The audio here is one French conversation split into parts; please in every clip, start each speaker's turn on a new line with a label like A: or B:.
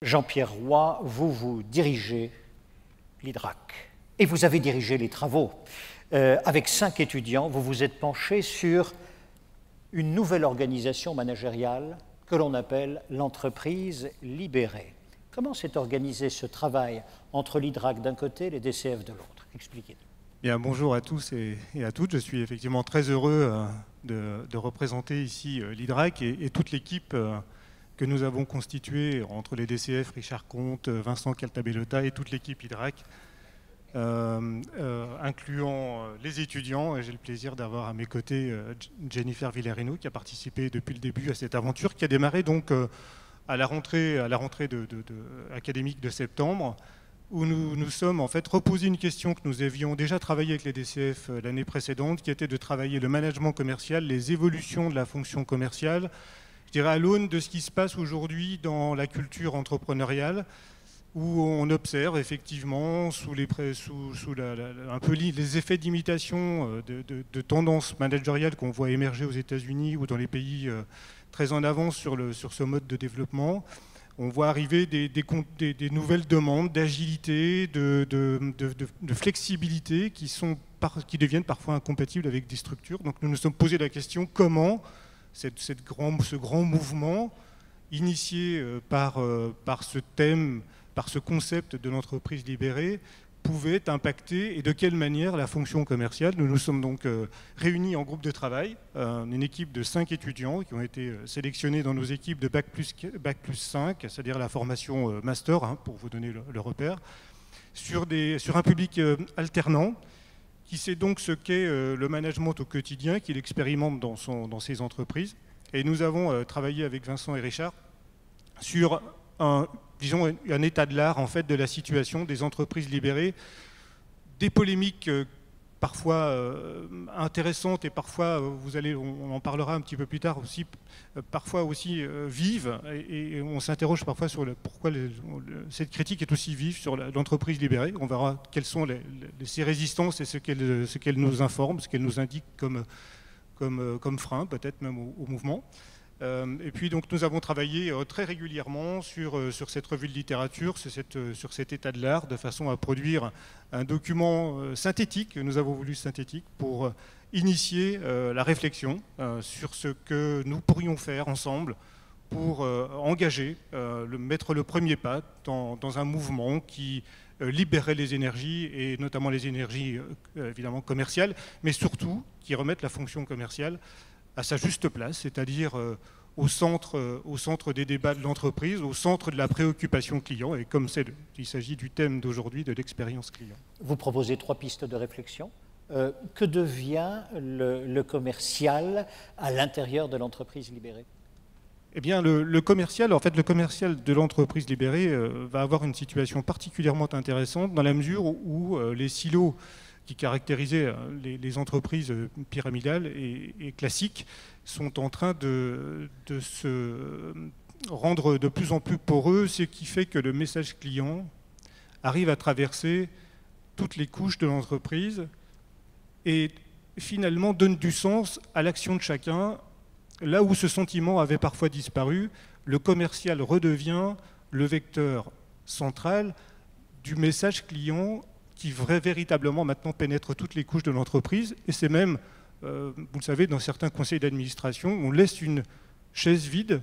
A: Jean-Pierre Roy, vous dirigez l'IDRAC et vous avez dirigé les travaux. Avec 5 étudiants, vous vous êtes penché sur une nouvelle organisation managériale que l'on appelle l'entreprise libérée. Comment s'est organisé ce travail entre l'IDRAC d'un côté et les DCF de l'autre? Expliquez-nous.
B: Bien, bonjour à tous et à toutes. Je suis effectivement très heureux de représenter ici l'IDRAC et toute l'équipe que nous avons constituée entre les DCF, Richard Comte, Vincent Caltabellota et toute l'équipe IDRAC, incluant les étudiants. Et j'ai le plaisir d'avoir à mes côtés Jennifer Villarino qui a participé depuis le début à cette aventure qui a démarré donc à la rentrée académique de septembre, où nous sommes en fait reposé une question que nous avions déjà travaillé avec les DCF l'année précédente, qui était de travailler le management commercial, les évolutions de la fonction commerciale, je dirais à l'aune de ce qui se passe aujourd'hui dans la culture entrepreneuriale, où on observe effectivement un peu les effets d'imitation de tendances managériales qu'on voit émerger aux États-Unis ou dans les pays très en avance sur ce mode de développement. On voit arriver des nouvelles demandes d'agilité, de flexibilité qui deviennent parfois incompatibles avec des structures. Donc nous nous sommes posé la question comment ce grand mouvement initié par ce thème, par ce concept de l'entreprise libérée, pouvait impacter et de quelle manière la fonction commerciale. Nous nous sommes donc réunis en groupe de travail, une équipe de 5 étudiants qui ont été sélectionnés dans nos équipes de Bac plus 5, c'est-à-dire la formation master, pour vous donner le repère, sur un public alternant qui sait donc ce qu'est le management au quotidien, qu'il expérimente dans ses entreprises. Et nous avons travaillé avec Vincent et Richard sur un état de l'art en fait, de la situation des entreprises libérées, des polémiques parfois intéressantes et parfois, on en parlera un petit peu plus tard aussi, parfois aussi vives, et on s'interroge parfois sur pourquoi cette critique est aussi vive sur l'entreprise libérée. On verra quelles sont ses résistances et ce qu'elle nous informe, ce qu'elle nous indique comme frein, peut-être même au mouvement. Et puis donc nous avons travaillé très régulièrement sur cette revue de littérature, sur cet état de l'art, de façon à produire un document synthétique, nous avons voulu synthétique, pour initier la réflexion sur ce que nous pourrions faire ensemble pour engager, mettre le premier pas dans un mouvement qui libérerait les énergies, et notamment les énergies évidemment commerciales, mais surtout qui remettent la fonction commerciale à sa juste place, c'est-à-dire au centre des débats de l'entreprise, au centre de la préoccupation client, et comme il s'agit du thème d'aujourd'hui, de l'expérience client.
A: Vous proposez 3 pistes de réflexion. Que devient le commercial à l'intérieur de l'entreprise libérée?
B: Eh bien, le commercial de l'entreprise libérée va avoir une situation particulièrement intéressante dans la mesure où les silos qui caractérisaient les entreprises pyramidales et classiques sont en train de se rendre de plus en plus poreux, ce qui fait que le message client arrive à traverser toutes les couches de l'entreprise et finalement donne du sens à l'action de chacun. Là où ce sentiment avait parfois disparu, le commercial redevient le vecteur central du message client qui véritablement maintenant pénètre toutes les couches de l'entreprise. Et c'est même, vous le savez, dans certains conseils d'administration, on laisse une chaise vide,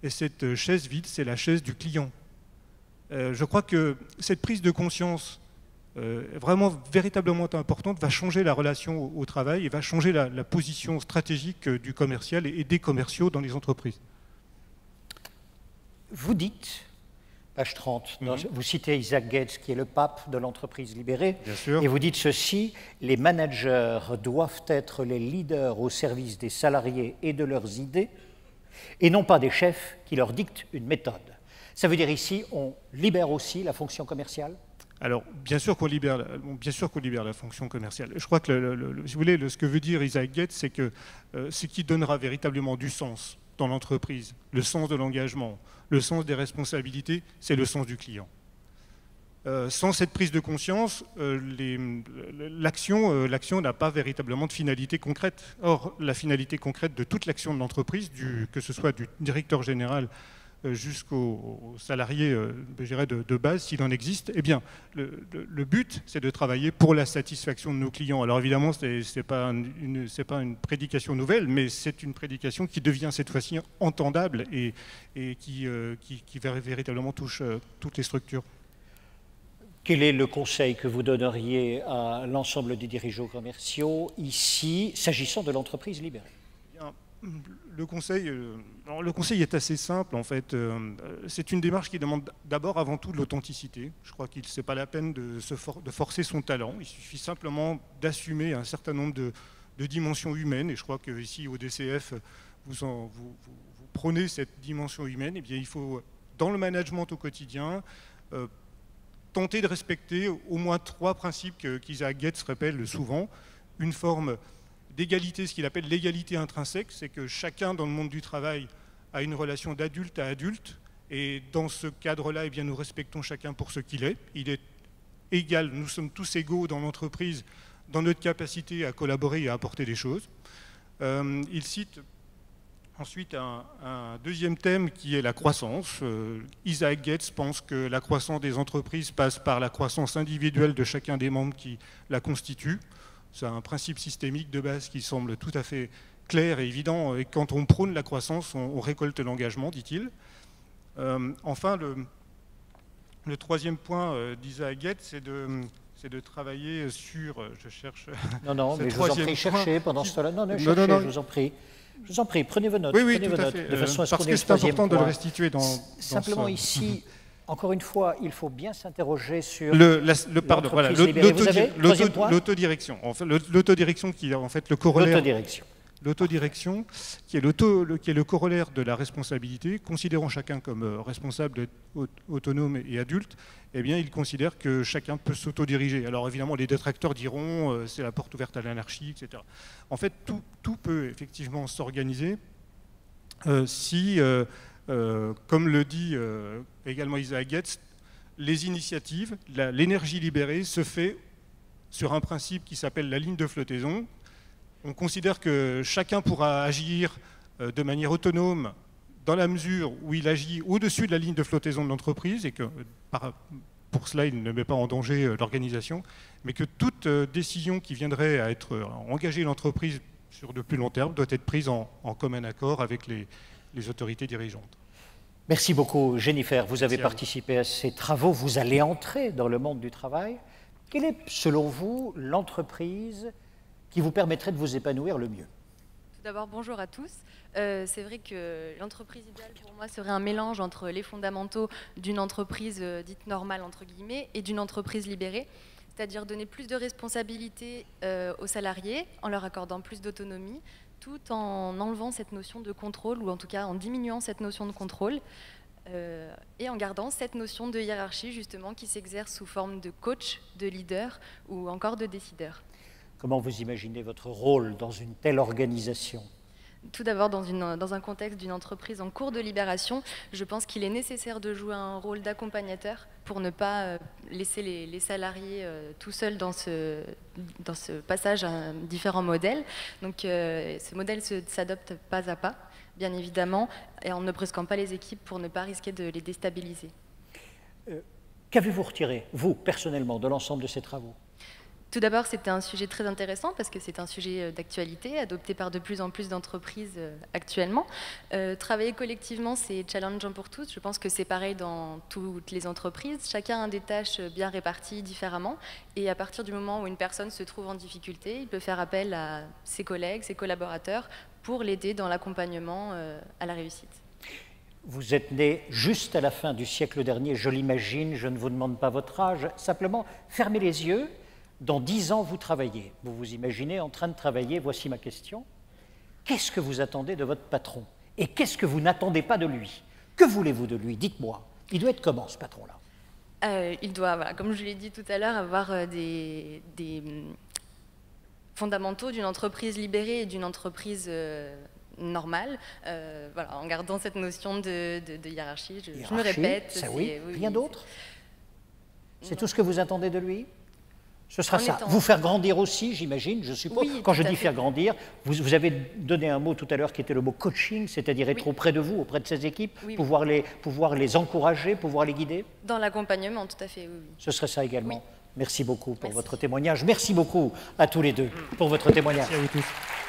B: et cette chaise vide, c'est la chaise du client. Je crois que cette prise de conscience vraiment véritablement importante va changer la relation au travail et va changer la position stratégique du commercial et des commerciaux dans les entreprises.
A: Vous dites, page 30, vous citez Isaac Gates, qui est le pape de l'entreprise libérée, et vous dites ceci: les managers doivent être les leaders au service des salariés et de leurs idées, et non pas des chefs qui leur dictent une méthode. Ça veut dire ici, on libère aussi la fonction commerciale?
B: Alors, bien sûr qu'on libère la fonction commerciale. Je crois que, si vous voulez, ce que veut dire Isaac Gates, c'est que ce qui donnera véritablement du sens dans l'entreprise, le sens de l'engagement, le sens des responsabilités, c'est le sens du client. Sans cette prise de conscience, l'action n'a pas véritablement de finalité concrète. Or, la finalité concrète de toute l'action de l'entreprise, que ce soit du directeur général jusqu'aux salariés je dirais de base, s'il en existe, eh bien, le but, c'est de travailler pour la satisfaction de nos clients. Alors évidemment, ce n'est pas une prédication nouvelle, mais c'est une prédication qui devient cette fois-ci entendable et qui véritablement touche toutes les structures.
A: Quel est le conseil que vous donneriez à l'ensemble des dirigeants commerciaux ici, s'agissant de l'entreprise libérée?
B: Le conseil est assez simple en fait. C'est une démarche qui demande d'abord avant tout de l'authenticité. Je crois qu'il n'est pas la peine de forcer son talent. Il suffit simplement d'assumer un certain nombre de dimensions humaines. Et je crois qu'ici au DCF, vous prenez cette dimension humaine. Et bien, il faut, dans le management au quotidien, tenter de respecter au moins 3 principes qu'Isaac Getz rappelle souvent. Une forme d'égalité, ce qu'il appelle l'égalité intrinsèque, c'est que chacun dans le monde du travail a une relation d'adulte à adulte, et dans ce cadre-là, eh bien, nous respectons chacun pour ce qu'il est. Il est égal, nous sommes tous égaux dans l'entreprise, dans notre capacité à collaborer et à apporter des choses. Il cite ensuite un deuxième thème qui est la croissance. Isaac Getz pense que la croissance des entreprises passe par la croissance individuelle de chacun des membres qui la constituent. C'est un principe systémique de base qui semble tout à fait clair et évident. Et quand on prône la croissance, on récolte l'engagement, dit-il. Enfin, le troisième point d'Isaac Getz, c'est de travailler sur... Je cherche...
A: Non, mais je vous en prie, cherchez pendant ce temps-là. Non, cherchez, je vous en prie. Je vous en prie, prenez vos notes.
B: Oui,
A: prenez vos
B: tout à
A: notes,
B: fait.
A: De façon à ce
B: parce que c'est important de le restituer dans
A: simplement ici... Encore une fois, il faut bien s'interroger sur
B: l'autodirection. En fait, l'autodirection qui est en fait le corollaire. L'autodirection qui est le corollaire de la responsabilité, considérant chacun comme responsable, autonome et adulte. Eh bien, il considère que chacun peut s'autodiriger. Alors évidemment, les détracteurs diront c'est la porte ouverte à l'anarchie, etc. En fait, tout peut effectivement s'organiser si comme le dit également Isaac Getz, les initiatives, l'énergie libérée se fait sur un principe qui s'appelle la ligne de flottaison. On considère que chacun pourra agir de manière autonome dans la mesure où il agit au-dessus de la ligne de flottaison de l'entreprise et que pour cela il ne met pas en danger l'organisation, mais que toute décision qui viendrait à engager l'entreprise sur de plus long terme doit être prise en commun accord avec les autorités dirigeantes.
A: Merci beaucoup, Jennifer. Vous avez participé à ces travaux. Vous allez entrer dans le monde du travail. Quelle est, selon vous, l'entreprise qui vous permettrait de vous épanouir le mieux?
C: Tout d'abord, bonjour à tous. C'est vrai que l'entreprise idéale pour moi serait un mélange entre les fondamentaux d'une entreprise dite normale, entre guillemets, et d'une entreprise libérée. C'est-à-dire donner plus de responsabilités aux salariés en leur accordant plus d'autonomie, tout en enlevant cette notion de contrôle, ou en tout cas en diminuant cette notion de contrôle, et en gardant cette notion de hiérarchie, justement, qui s'exerce sous forme de coach, de leader, ou encore de décideur.
A: Comment vous imaginez votre rôle dans une telle organisation?
C: Tout d'abord, dans un contexte d'une entreprise en cours de libération, je pense qu'il est nécessaire de jouer un rôle d'accompagnateur pour ne pas laisser les salariés tout seuls dans ce passage à différents modèles. Donc ce modèle s'adopte pas à pas, bien évidemment, et en ne brusquant pas les équipes pour ne pas risquer de les déstabiliser.
A: Qu'avez-vous retiré, vous, personnellement, de l'ensemble de ces travaux?
C: Tout d'abord, c'était un sujet très intéressant parce que c'est un sujet d'actualité, adopté par de plus en plus d'entreprises actuellement. Travailler collectivement, c'est challengeant pour tous. Je pense que c'est pareil dans toutes les entreprises. Chacun a des tâches bien réparties différemment. Et à partir du moment où une personne se trouve en difficulté, il peut faire appel à ses collègues, ses collaborateurs, pour l'aider dans l'accompagnement à la réussite.
A: Vous êtes né juste à la fin du siècle dernier, je l'imagine, je ne vous demande pas votre âge. Simplement, fermez les yeux. Dans 10 ans, vous travaillez. Vous vous imaginez en train de travailler. Voici ma question. Qu'est-ce que vous attendez de votre patron? Et qu'est-ce que vous n'attendez pas de lui? Que voulez-vous de lui? Dites-moi. Il doit être comment, ce patron-là?
C: Il doit, voilà, comme je l'ai dit tout à l'heure, avoir des fondamentaux d'une entreprise libérée et d'une entreprise normale, voilà, en gardant cette notion de hiérarchie. Je me répète.
A: Ça, oui. Rien d'autre? C'est tout ce que vous attendez de lui? Ce sera ça. Vous faire grandir aussi, j'imagine, je suppose.
C: Oui,
A: quand je dis faire grandir, vous avez donné un mot tout à l'heure qui était le mot coaching, c'est-à-dire être auprès de vous, auprès de ces équipes, pouvoir les encourager, pouvoir les guider.
C: Dans l'accompagnement, tout à fait, oui.
A: Ce serait ça également. Merci beaucoup pour votre témoignage. Merci beaucoup à tous les deux pour votre témoignage.
B: Merci à vous tous.